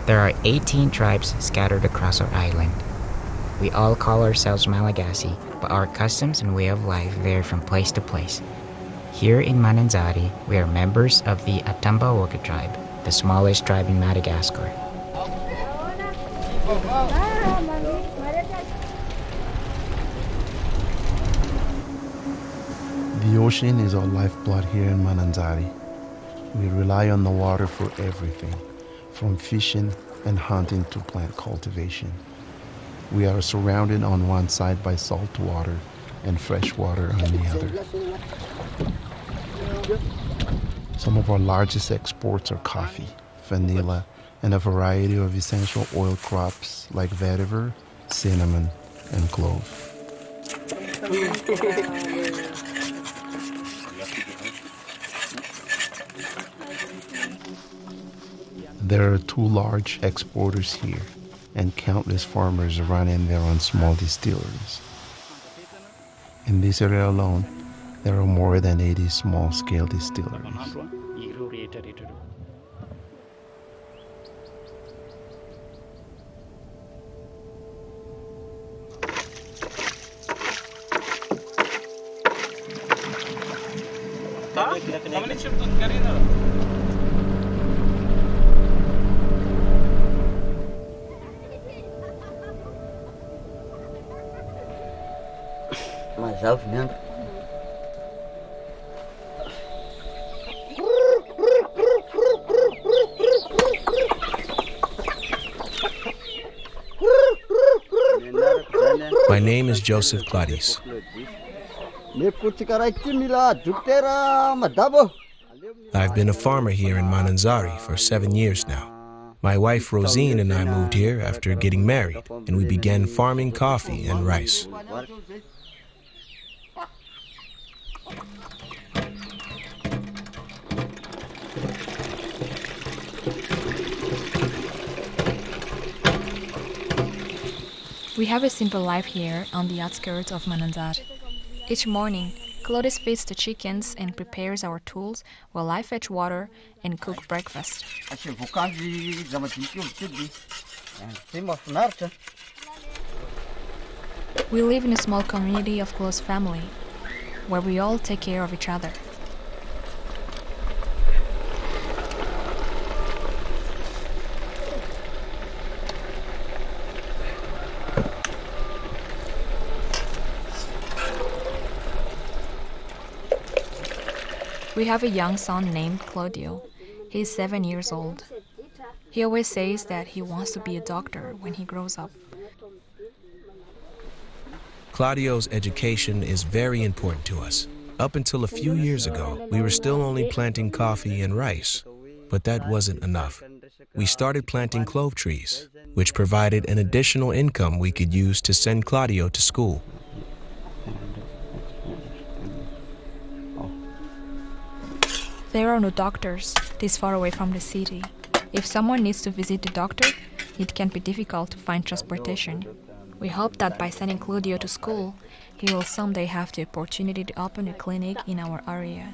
There are 18 tribes scattered across our island. We all call ourselves Malagasy, but our customs and way of life vary from place to place. Here in Mananzari, we are members of the Atambaoka tribe, the smallest tribe in Madagascar. The ocean is our lifeblood here in Mananzari. We rely on the water for everything, from fishing and hunting to plant cultivation. We are surrounded on one side by salt water and fresh water on the other. Some of our largest exports are coffee, vanilla, and a variety of essential oil crops like vetiver, cinnamon, and clove. There are 2 large exporters here, and countless farmers running their own small distilleries. In this area alone, there are more than 80 small-scale distilleries. My name is Joseph Claudius. I've been a farmer here in Mananzari for 7 years now. My wife Rosine and I moved here after getting married, and we began farming coffee and rice. We have a simple life here on the outskirts of Mananzari. Each morning, Claudius feeds the chickens and prepares our tools while I fetch water and cook breakfast. We live in a small community of close family, where we all take care of each other. We have a young son named Claudio. He's 7 years old. He always says that he wants to be a doctor when he grows up. Claudio's education is very important to us. Up until a few years ago, we were still only planting coffee and rice, but that wasn't enough. We started planting clove trees, which provided an additional income we could use to send Claudio to school. There are no doctors this far away from the city. If someone needs to visit the doctor, it can be difficult to find transportation. We hope that by sending Claudio to school, he will someday have the opportunity to open a clinic in our area.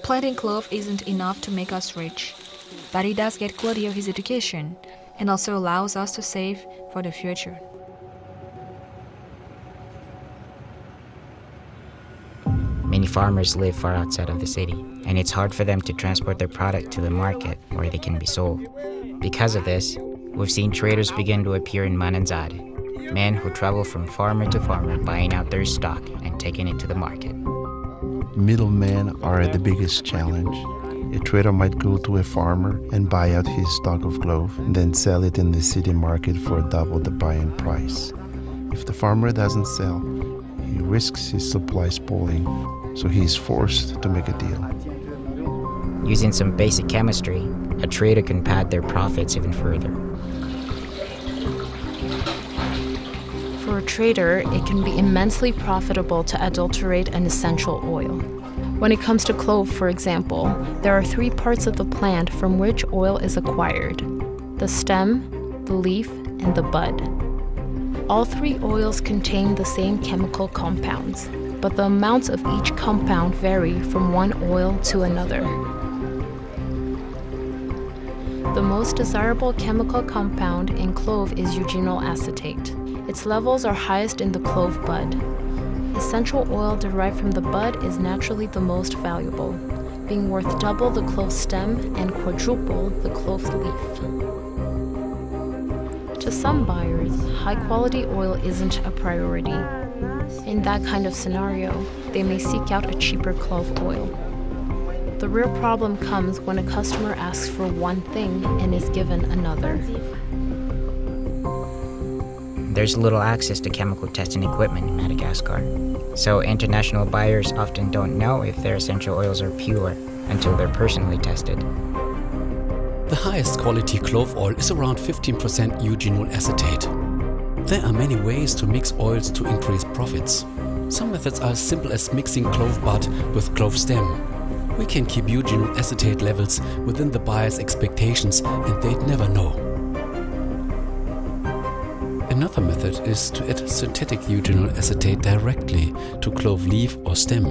Planting clove isn't enough to make us rich, but it does get Claudio his education and also allows us to save for the future. Many farmers live far outside of the city, and it's hard for them to transport their product to the market where they can be sold. Because of this, we've seen traders begin to appear in Mananzari, men who travel from farmer to farmer buying out their stock and taking it to the market. Middlemen are the biggest challenge. A trader might go to a farmer and buy out his stock of clove, then sell it in the city market for double the buying price. If the farmer doesn't sell, he risks his supply spoiling, so he is forced to make a deal. Using some basic chemistry, a trader can pad their profits even further. For a trader, it can be immensely profitable to adulterate an essential oil. When it comes to clove, for example, there are 3 parts of the plant from which oil is acquired: the stem, the leaf, and the bud. All 3 oils contain the same chemical compounds, but the amounts of each compound vary from one oil to another. The most desirable chemical compound in clove is eugenyl acetate. Its levels are highest in the clove bud. Essential oil derived from the bud is naturally the most valuable, being worth double the clove stem and quadruple the clove leaf. To some buyers, high-quality oil isn't a priority. In that kind of scenario, they may seek out a cheaper clove oil. The real problem comes when a customer asks for one thing and is given another. There's little access to chemical testing equipment in Madagascar, so international buyers often don't know if their essential oils are pure until they're personally tested. The highest quality clove oil is around 15% eugenyl acetate. There are many ways to mix oils to increase profits. Some methods are as simple as mixing clove bud with clove stem. We can keep eugenyl acetate levels within the buyer's expectations and they'd never know. Another method is to add synthetic eugenyl acetate directly to clove leaf or stem.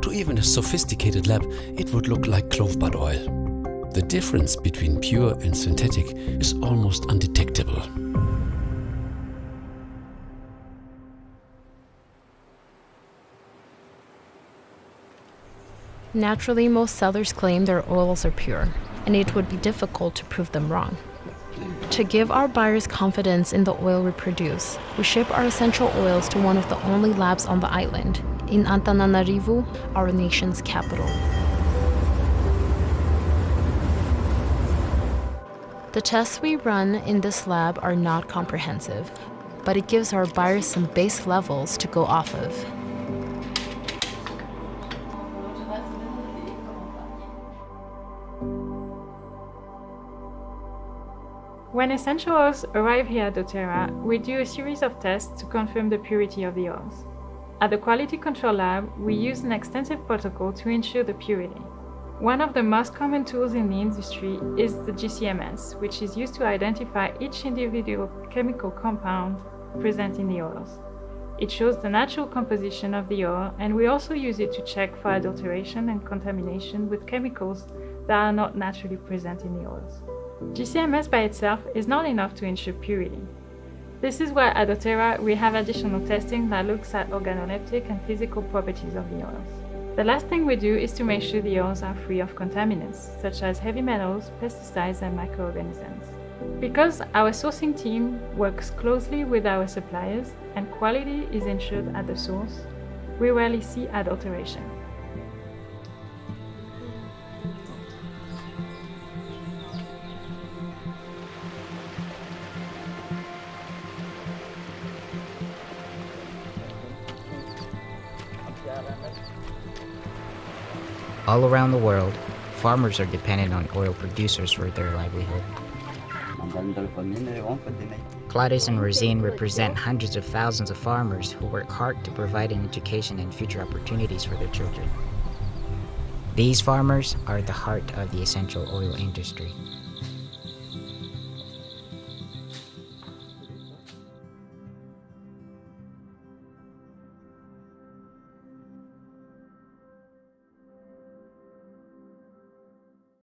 To even a sophisticated lab, it would look like clove bud oil. The difference between pure and synthetic is almost undetectable. Naturally, most sellers claim their oils are pure, and it would be difficult to prove them wrong. To give our buyers confidence in the oil we produce, we ship our essential oils to one of the only labs on the island, in Antananarivo, our nation's capital. The tests we run in this lab are not comprehensive, but it gives our buyers some base levels to go off of. When essential oils arrive here at doTERRA, we do a series of tests to confirm the purity of the oils. At the Quality Control Lab, we use an extensive protocol to ensure the purity. One of the most common tools in the industry is the GCMS, which is used to identify each individual chemical compound present in the oils. It shows the natural composition of the oil, and we also use it to check for adulteration and contamination with chemicals that are not naturally present in the oils. GCMS by itself is not enough to ensure purity. This is why at doTERRA we have additional testing that looks at organoleptic and physical properties of the oils. The last thing we do is to make sure the oils are free of contaminants, such as heavy metals, pesticides, and microorganisms. Because our sourcing team works closely with our suppliers and quality is ensured at the source, we rarely see adulteration. All around the world, farmers are dependent on oil producers for their livelihood. Gladys and Rosine represent hundreds of thousands of farmers who work hard to provide an education and future opportunities for their children. These farmers are the heart of the essential oil industry.